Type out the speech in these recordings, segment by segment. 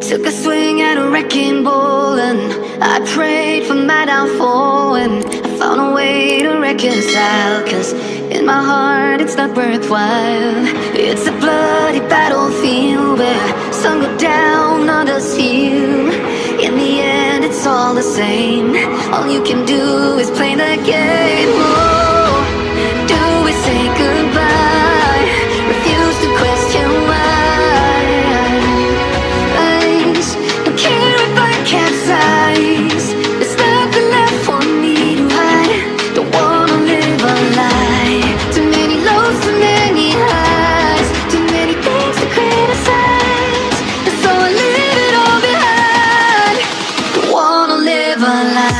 Took a swing at a wrecking ball and I prayed for my downfall, and I found a way to reconcile, 'cause in my heart it's not worthwhile. It's a bloody battlefield where sun go down, others heal. In the end it's all the same. All you can do is play the game. Oh, do we say goodbye? Refuse to question why. Don't care if I capsize. There's nothing left for me to hide. Don't wanna live a lie. Too many lows, too many highs, too many things to criticize. And so I leave it all behind. Don't wanna live a lie.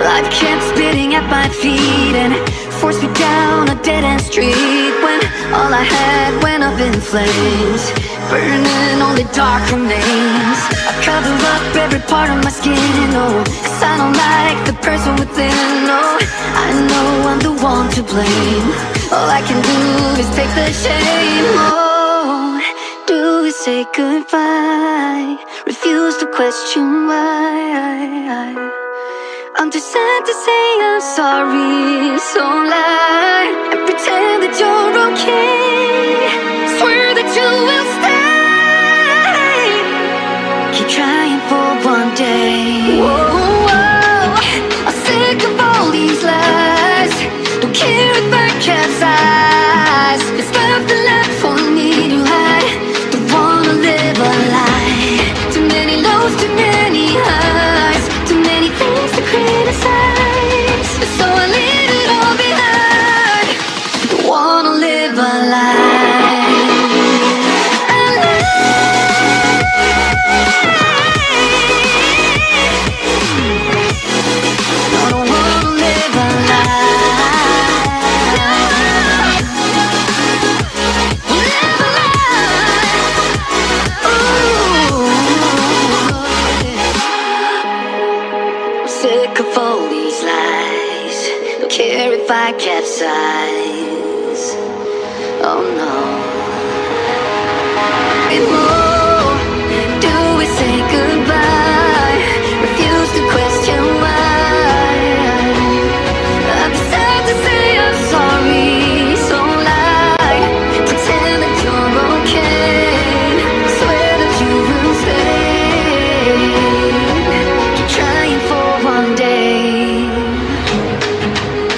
Life kept spitting at my feet and forced me down a dead-end street, when all I had went up in flames, burning only dark remains. I cover up every part of my skin, oh, 'cause I don't like the person within. Oh, I know I'm the one to blame. All I can do is take the shame. Oh, do we say goodbye? Refuse to question why. I'm too sad to say I'm sorry, so lie and pretend that you're okay. Swear that you will stay. Keep trying for one day. Whoa, whoa. I'm sick of all these lies. Don't care if I capsize. There's nothing left for me to hide. Don't wanna live a lie. Too many lows, too many highs, too many things to criticize. So I leave it all behind. Don't wanna live a lie. A lie. No, don't wanna live a lie. Live a lie. Ooh. Sick of all these lies. Don't care if I capsize. Oh no. Oh, do we say goodbye? Refuse to question why. I'm sad to say I'm sorry, so lie. Pretend that you're okay. Swear that you will stay. Keep trying for one day.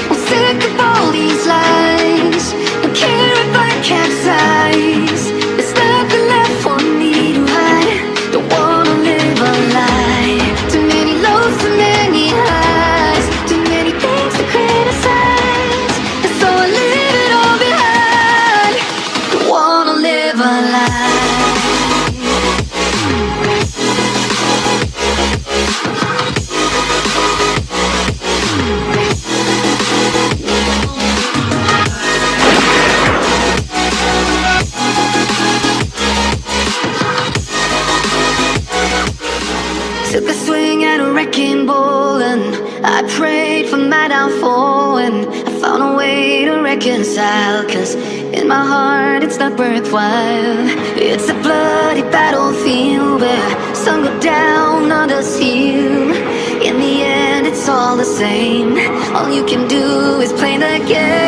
I'm sick of all these lies. Don't care if I capsize. There's nothing left for me to hide. Don't wanna live a lie. Too many lows, too many highs, too many things to criticize. And so I leave it all behind. Don't wanna live a lie. Took a swing at a wrecking ball and I prayed for my downfall, and I found a way to reconcile, 'cause in my heart it's not worthwhile. It's a bloody battlefield where sun go down, others heal. In the end it's all the same. All you can do is play the game.